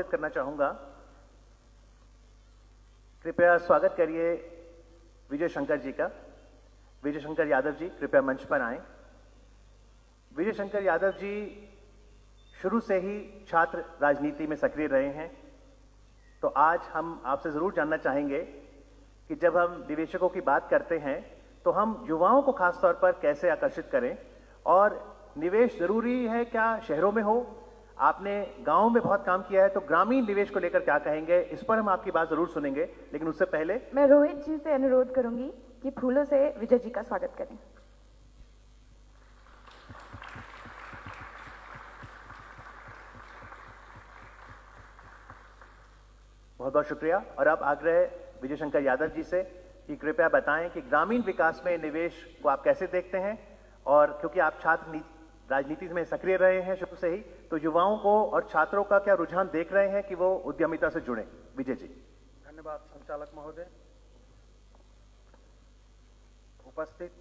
करना चाहूंगा। कृपया स्वागत करिए विजय शंकर जी का। विजय शंकर यादव जी कृपया मंच पर आएं। विजय शंकर यादव जी शुरू से ही छात्र राजनीति में सक्रिय रहे हैं, तो आज हम आपसे जरूर जानना चाहेंगे कि जब हम निवेशकों की बात करते हैं तो हम युवाओं को खासतौर पर कैसे आकर्षित करें, और निवेश जरूरी है क्या शहरों में हो? आपने गांव में बहुत काम किया है, तो ग्रामीण निवेश को लेकर क्या कहेंगे? इस पर हम आपकी बात जरूर सुनेंगे, लेकिन उससे पहले मैं रोहित जी से अनुरोध करूंगी कि फूलों से विजय जी का स्वागत करें। बहुत बहुत शुक्रिया। और अब आग्रह विजय शंकर यादव जी से कि कृपया बताएं कि ग्रामीण विकास में निवेश को आप कैसे देखते हैं, और क्योंकि आप छात्र राजनीति में सक्रिय रहे हैं शुरू से ही, तो युवाओं को और छात्रों का क्या रुझान देख रहे हैं कि वो उद्यमिता से जुड़े? विजय जी। धन्यवाद संचालक महोदय। उपस्थित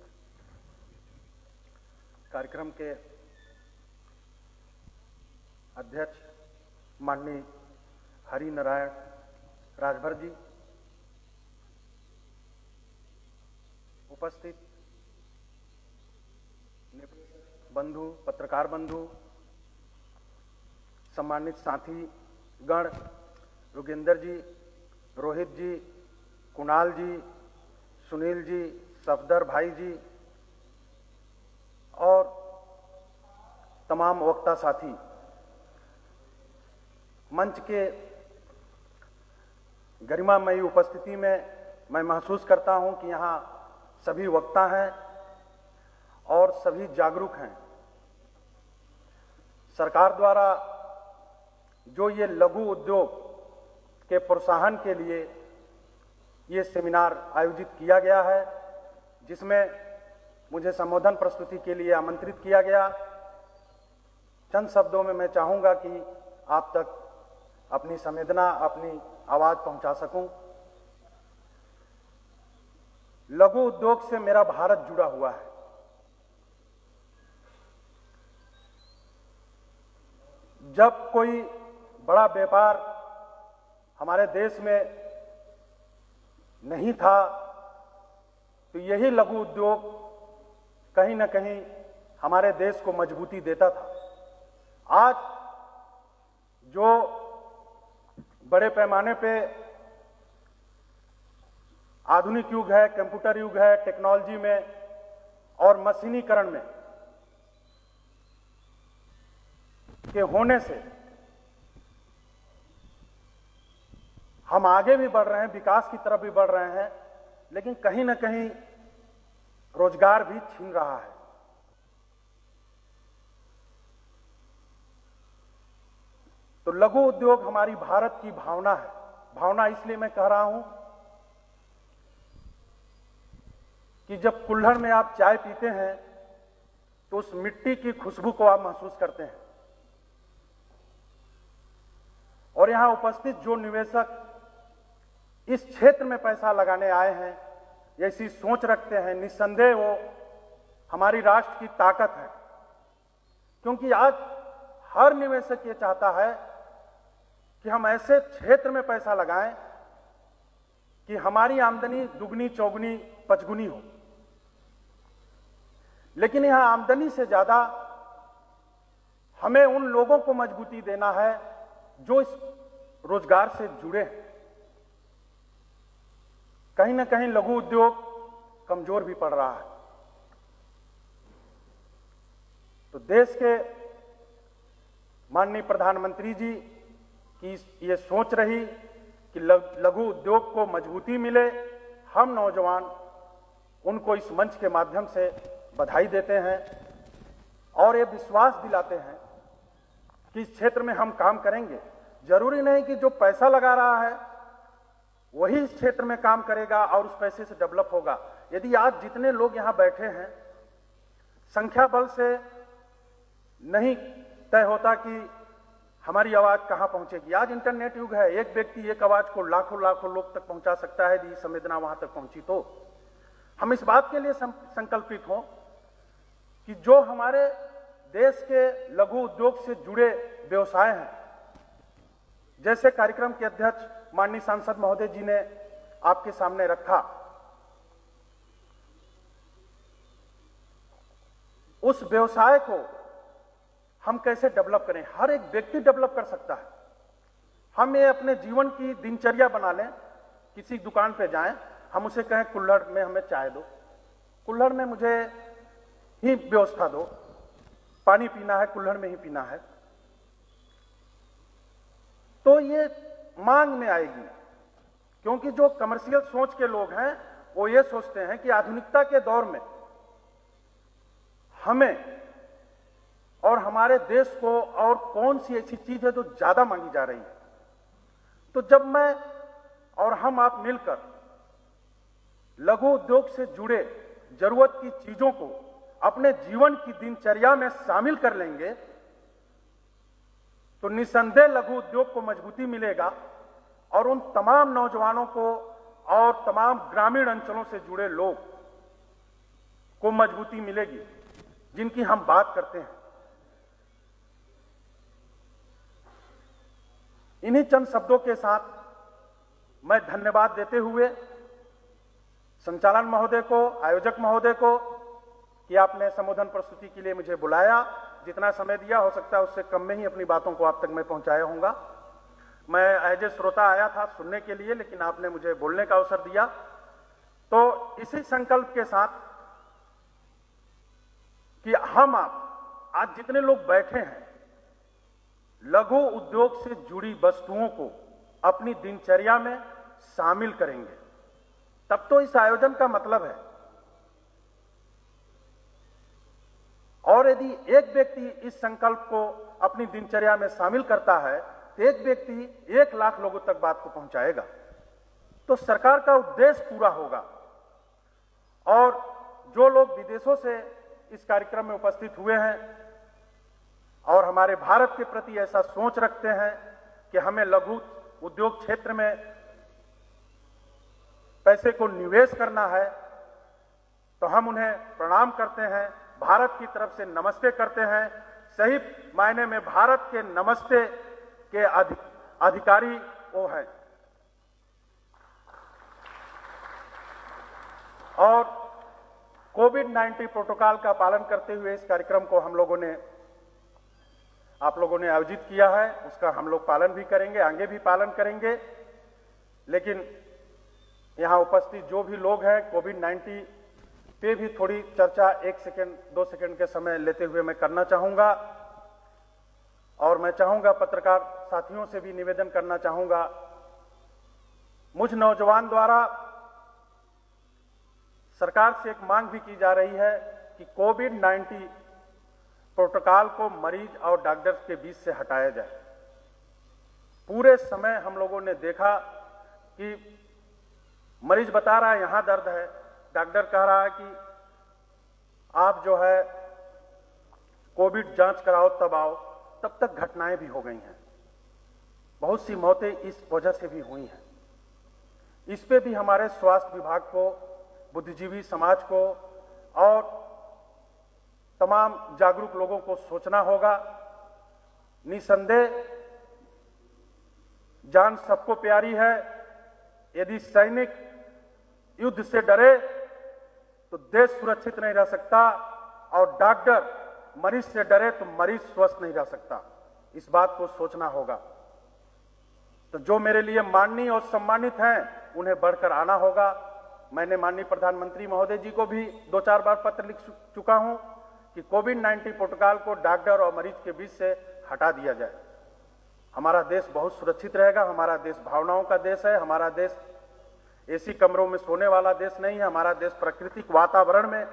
कार्यक्रम के अध्यक्ष माननीय हरि नारायण राजभर जी, उपस्थित बंधु, पत्रकार बंधु, सम्मानित साथी गण, योगेंद्र जी, रोहित जी, कुणाल जी, सुनील जी, सफदर भाई जी और तमाम वक्ता साथी, मंच के गरिमामयी उपस्थिति में मैं महसूस करता हूं कि यहां सभी वक्ता हैं और सभी जागरूक हैं। सरकार द्वारा जो ये लघु उद्योग के प्रोत्साहन के लिए ये सेमिनार आयोजित किया गया है, जिसमें मुझे संबोधन प्रस्तुति के लिए आमंत्रित किया गया, चंद शब्दों में मैं चाहूंगा कि आप तक अपनी संवेदना, अपनी आवाज पहुंचा सकूं। लघु उद्योग से मेरा भारत जुड़ा हुआ है। जब कोई बड़ा व्यापार हमारे देश में नहीं था, तो यही लघु उद्योग कहीं ना कहीं हमारे देश को मजबूती देता था। आज जो बड़े पैमाने पे आधुनिक युग है, कंप्यूटर युग है, टेक्नोलॉजी में और मशीनीकरण में के होने से हम आगे भी बढ़ रहे हैं, विकास की तरफ भी बढ़ रहे हैं, लेकिन कहीं ना कहीं रोजगार भी छीन रहा है। तो लघु उद्योग हमारी भारत की भावना है। भावना इसलिए मैं कह रहा हूं कि जब कुल्हड़ में आप चाय पीते हैं तो उस मिट्टी की खुशबू को आप महसूस करते हैं। और यहां उपस्थित जो निवेशक इस क्षेत्र में पैसा लगाने आए हैं, ऐसी सोच रखते हैं, निस्संदेह वो हमारी राष्ट्र की ताकत है। क्योंकि आज हर निवेशक ये चाहता है कि हम ऐसे क्षेत्र में पैसा लगाएं कि हमारी आमदनी दुगनी, चौगुनी, पचगुनी हो। लेकिन यहां आमदनी से ज्यादा हमें उन लोगों को मजबूती देना है जो इस रोजगार से जुड़े हैं। कहीं ना कहीं लघु उद्योग कमजोर भी पड़ रहा है। तो देश के माननीय प्रधानमंत्री जी की ये सोच रही कि लघु उद्योग को मजबूती मिले, हम नौजवान उनको इस मंच के माध्यम से बधाई देते हैं और ये विश्वास दिलाते हैं कि इस क्षेत्र में हम काम करेंगे। जरूरी नहीं कि जो पैसा लगा रहा है वही इस क्षेत्र में काम करेगा और उस पैसे से डेवलप होगा। यदि आज जितने लोग यहां बैठे हैं, संख्या बल से नहीं तय होता कि हमारी आवाज कहां पहुंचेगी। आज इंटरनेट युग है, एक व्यक्ति एक आवाज को लाखों लाखों लोग तक पहुंचा सकता है। यदि संवेदना वहां तक पहुंची तो हम इस बात के लिए संकल्पित हों कि जो हमारे देश के लघु उद्योग से जुड़े व्यवसाय हैं, जैसे कार्यक्रम के अध्यक्ष माननीय सांसद महोदय जी ने आपके सामने रखा, उस व्यवसाय को हम कैसे डेवलप करें। हर एक व्यक्ति डेवलप कर सकता है। हम ये अपने जीवन की दिनचर्या बना लें। किसी दुकान पे जाएं, हम उसे कहें कुल्हड़ में हमें चाय दो, कुल्हड़ में मुझे ही व्यवस्था दो, पानी पीना है कुल्हड़ में ही पीना है, तो ये मांग में आएगी। क्योंकि जो कमर्शियल सोच के लोग हैं वो ये सोचते हैं कि आधुनिकता के दौर में हमें और हमारे देश को और कौन सी ऐसी चीज है जो ज्यादा मांगी जा रही है। तो जब मैं और हम आप मिलकर लघु उद्योग से जुड़े जरूरत की चीजों को अपने जीवन की दिनचर्या में शामिल कर लेंगे तो निसंदेह लघु उद्योग को मजबूती मिलेगा और उन तमाम नौजवानों को और तमाम ग्रामीण अंचलों से जुड़े लोग को मजबूती मिलेगी जिनकी हम बात करते हैं। इन्हीं चंद शब्दों के साथ मैं धन्यवाद देते हुए संचालन महोदय को, आयोजक महोदय को कि आपने संबोधन प्रस्तुति के लिए मुझे बुलाया। जितना समय दिया, हो सकता है उससे कम में ही अपनी बातों को आप तक मैं पहुंचाया होऊंगा। मैं एज ए श्रोता आया था सुनने के लिए, लेकिन आपने मुझे बोलने का अवसर दिया। तो इसी संकल्प के साथ कि हम आप आज जितने लोग बैठे हैं लघु उद्योग से जुड़ी वस्तुओं को अपनी दिनचर्या में शामिल करेंगे, तब तो इस आयोजन का मतलब है। और यदि एक व्यक्ति इस संकल्प को अपनी दिनचर्या में शामिल करता है तो एक व्यक्ति 1 लाख लोगों तक बात को पहुंचाएगा, तो सरकार का उद्देश्य पूरा होगा। और जो लोग विदेशों से इस कार्यक्रम में उपस्थित हुए हैं और हमारे भारत के प्रति ऐसा सोच रखते हैं कि हमें लघु उद्योग क्षेत्र में पैसे को निवेश करना है, तो हम उन्हें प्रणाम करते हैं, भारत की तरफ से नमस्ते करते हैं। सही मायने में भारत के नमस्ते के अधिकारी वो हैं। और कोविड-19 प्रोटोकॉल का पालन करते हुए इस कार्यक्रम को आप लोगों ने आयोजित किया है, उसका हम लोग पालन भी करेंगे, आगे भी पालन करेंगे। लेकिन यहां उपस्थित जो भी लोग हैं, कोविड-19 पे भी थोड़ी चर्चा 1 सेकंड 2 सेकंड के समय लेते हुए मैं करना चाहूंगा। और मैं चाहूंगा, पत्रकार साथियों से भी निवेदन करना चाहूंगा, मुझ नौजवान द्वारा सरकार से एक मांग भी की जा रही है कि कोविड-19 प्रोटोकॉल को मरीज और डॉक्टर के बीच से हटाया जाए। पूरे समय हम लोगों ने देखा कि मरीज बता रहा है यहां दर्द है, डॉक्टर कह रहा है कि आप जो है कोविड जांच कराओ तब आओ, तब तक घटनाएं भी हो गई हैं। बहुत सी मौतें इस वजह से भी हुई हैं। इस पे भी हमारे स्वास्थ्य विभाग को, बुद्धिजीवी समाज को और तमाम जागरूक लोगों को सोचना होगा। निसंदेह जान सबको प्यारी है। यदि सैनिक युद्ध से डरे तो देश सुरक्षित नहीं रह सकता, और डॉक्टर मरीज से डरे तो मरीज स्वस्थ नहीं रह सकता। इस बात को सोचना होगा। तो जो मेरे लिए माननीय और सम्मानित हैं उन्हें बढ़कर आना होगा। मैंने माननीय प्रधानमंत्री महोदय जी को भी 2-4 बार पत्र लिख चुका हूं कि कोविड-19 प्रोटोकॉल को डॉक्टर और मरीज के बीच से हटा दिया जाए। हमारा देश बहुत सुरक्षित रहेगा। हमारा देश भावनाओं का देश है। हमारा देश एसी कमरों में सोने वाला देश नहीं है। हमारा देश प्राकृतिक वातावरण में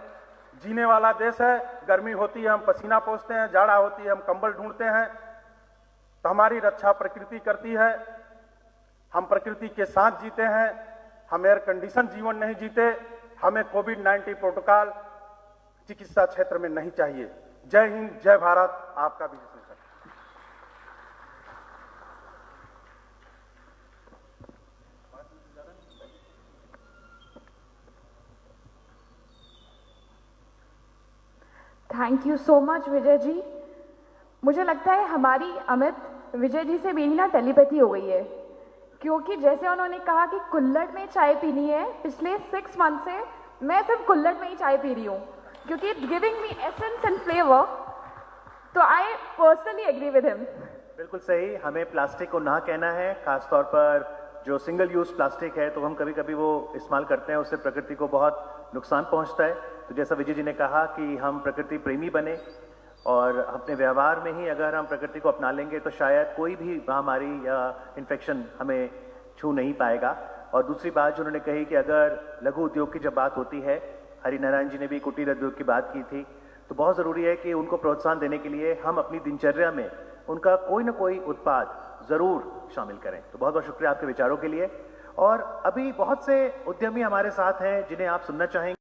जीने वाला देश है। गर्मी होती है हम पसीना पोंछते हैं, जाड़ा होती है हम कंबल ढूंढते हैं। तो हमारी रक्षा प्रकृति करती है। हम प्रकृति के साथ जीते हैं। हम एयर कंडीशन जीवन नहीं जीते। हमें कोविड-19 प्रोटोकॉल चिकित्सा क्षेत्र में नहीं चाहिए। जय हिंद, जय भारत। आपका भी thank you so much Vijay ji. मुझे लगता है हमारी अमित विजय जी से मेरी ना टेलीपैथी हो गई है, क्योंकि जैसे उन्होंने कहा कि कुल्हड़ में चाय पीनी है, पिछले 6 मंथ से मैं सिर्फ कुल्हड़ में ही चाय पी रही हूँ, क्योंकि it's giving me essence and flavour. तो I personally agree with him. बिल्कुल सही, हमें प्लास्टिक को ना कहना है, खासतौर पर जो सिंगल यूज प्लास्टिक है तो हम कभी कभी वो इस्तेमाल करते हैं, उससे प्रकृति को बहुत नुकसान पहुंचता है। तो जैसा विजय जी ने कहा कि हम प्रकृति प्रेमी बने और अपने व्यवहार में ही अगर हम प्रकृति को अपना लेंगे तो शायद कोई भी महामारी या इन्फेक्शन हमें छू नहीं पाएगा। और दूसरी बात जो उन्होंने कही कि अगर लघु उद्योग की जब बात होती है, हरिनारायण जी ने भी कुटीर उद्योग की बात की थी, तो बहुत ज़रूरी है कि उनको प्रोत्साहन देने के लिए हम अपनी दिनचर्या में उनका कोई ना कोई उत्पाद ज़रूर शामिल करें। तो बहुत बहुत शुक्रिया आपके विचारों के लिए। और अभी बहुत से उद्यमी हमारे साथ हैं जिन्हें आप सुनना चाहेंगे।